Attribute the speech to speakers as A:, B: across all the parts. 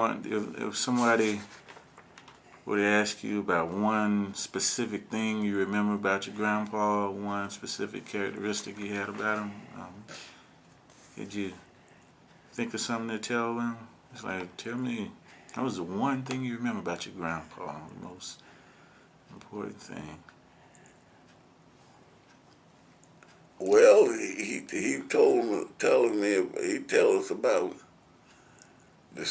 A: If somebody would ask you about one specific thing you remember about your grandpa, one specific characteristic you had about him, could you think of something to tell them? It's like, tell me, what was the one thing you remember about your grandpa, the most important thing?
B: Well, he telling me, he tell us about the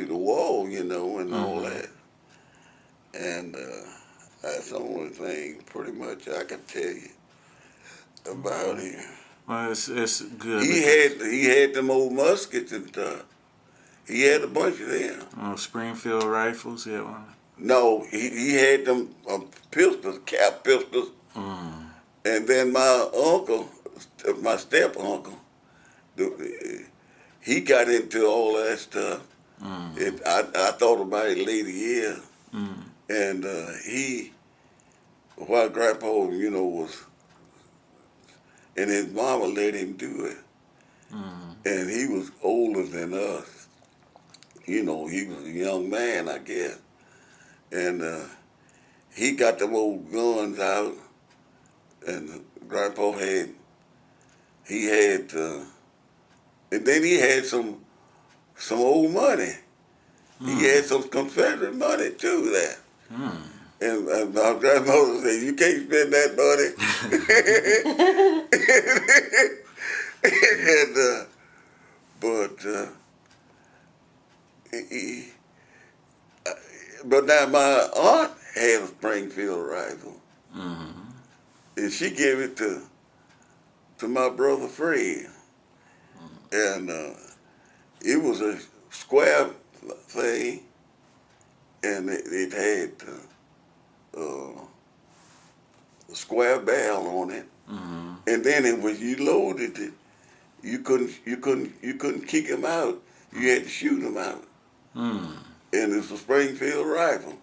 B: the wall, and all that. And that's the only thing pretty much I can tell you about him.
A: Well, it's good.
B: He had them old muskets and stuff. He had a bunch of them.
A: Springfield rifles, he had one.
B: No, he had them pistols, cap pistols. And then my uncle, my step uncle, he got into all that stuff. I thought about it later years. And while Grandpa, was, and his mama let him do it. And he was older than us. He was a young man, I guess. And he got them old guns out, and Grandpa and then he had some old money. He had some Confederate money too there. And my grandmother said, "You can't spend that money." But now my aunt had a Springfield rifle, and she gave it to my brother Fred, and it was a square thing, and it had a square barrel on it, and then when you loaded it, you couldn't kick him out. You had to shoot him out. And it's a Springfield rifle,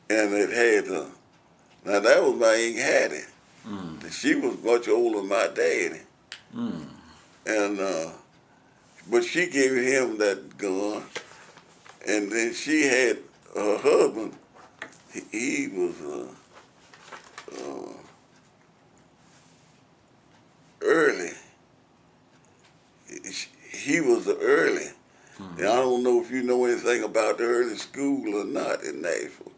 B: and it had now that was my Aunt Hattie. She was much older than my daddy, and but she gave him that gun, and then she had her husband. He was early. He was early. And I don't know if you know anything about the early school or not in Nashville.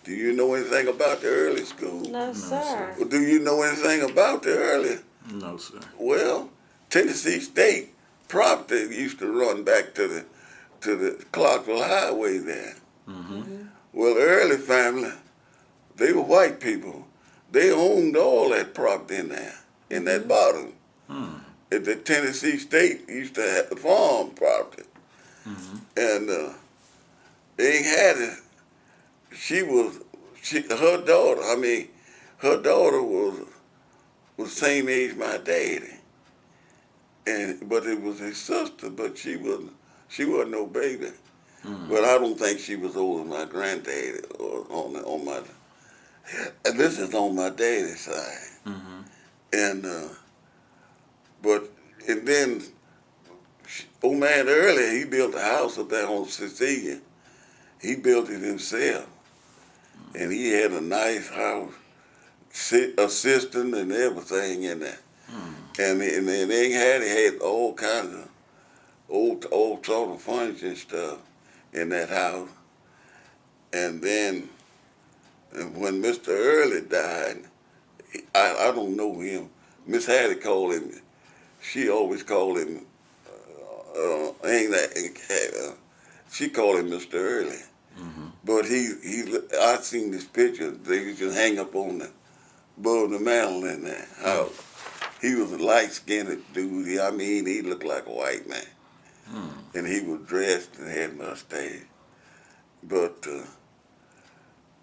B: Do you know anything about the early school?
C: No, sir.
B: Well, do you know anything about the early?
A: No, sir.
B: Well, Tennessee State property used to run back to the Clarksville Highway there. Well, the early family, they were white people. They owned all that property in there, in that bottom. At the Tennessee State used to have the farm property. And Aunt Hattie, her daughter was the same age my daddy. But it was his sister, but she wasn't no baby. But I don't think she was older than my granddaddy or on my, and this is on my daddy's side. And then old man earlier, he built a house up there on Sicilian. He built it himself. And he had a nice house, assistant and everything in there. And then they had all kinds of old sort of furniture and stuff in that house. And then when Mr. Early died, I don't know him. Miss Hattie called him, she always called him, she called him Mr. Early. But I seen this picture, they just hang up on above the mantle in that house. He was a light-skinned dude. He looked like a white man. And he was dressed and had mustache. But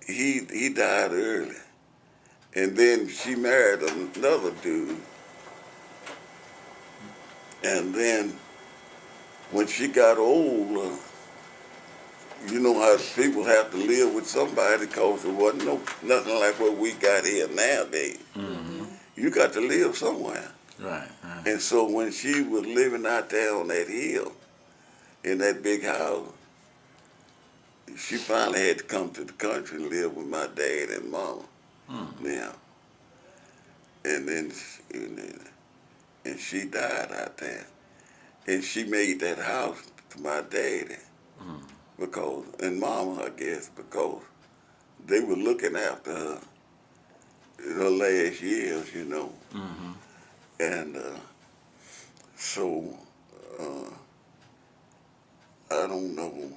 B: he died early. And then she married another dude. And then when she got old, you know how people have to live with somebody because there wasn't nothing like what we got here nowadays. You got to live somewhere.
A: Right.
B: And so when she was living out there on that hill in that big house, she finally had to come to the country and live with my dad and mama now. And then and she died out there. And she made that house to my daddy because, and mama, I guess, because they were looking after her in her last years, you know. And so, I don't know.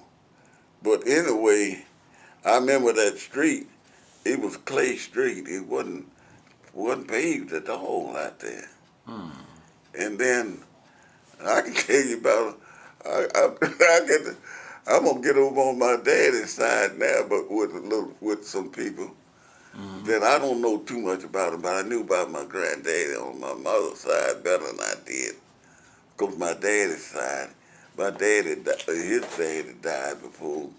B: But anyway, I remember that street. It was clay street. It wasn't paved at all out there. And then I can tell you about. I'm gonna get over on my daddy's side now, but with some people that I don't know too much about them. But I knew about my granddaddy on my mother's side better than I did. Because my daddy's side, his daddy died before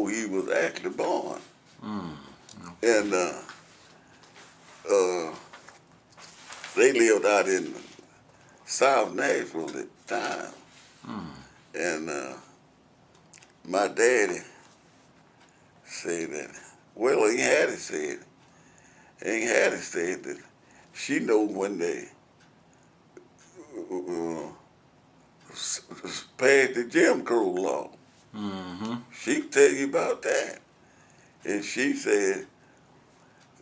B: he was actually born. And they lived out in South Nashville at the time. And my daddy said that, well, he had it said that she know when they passed the Jim Crow law. She tell you about that. And she said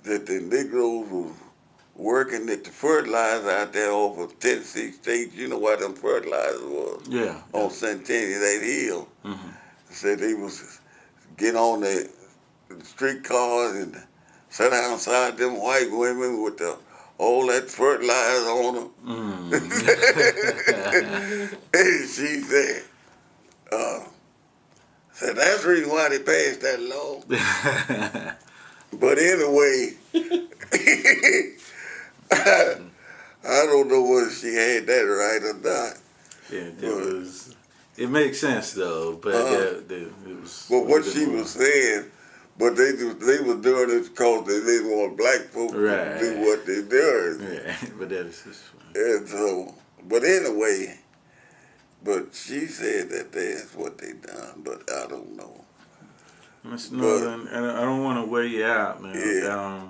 B: that the Negroes were working at the fertilizer out there over Tennessee State. You know what them fertilizers was?
A: Yeah.
B: On Centennial, that hill. Said they was get on the streetcars and sit outside them white women with all that fertilizer on them. And she said that's the reason why they passed that law. But anyway, I don't know whether she had that right or not.
A: Yeah, it makes sense though, but it was.
B: But what she was saying, but they were doing it because they didn't want black folks to do what they doing.
A: Yeah, but that is just.
B: And so, but anyway, but she said that that's what they done, but I don't know.
A: Mr. Northern, I don't want to wear you out, man.
B: Yeah.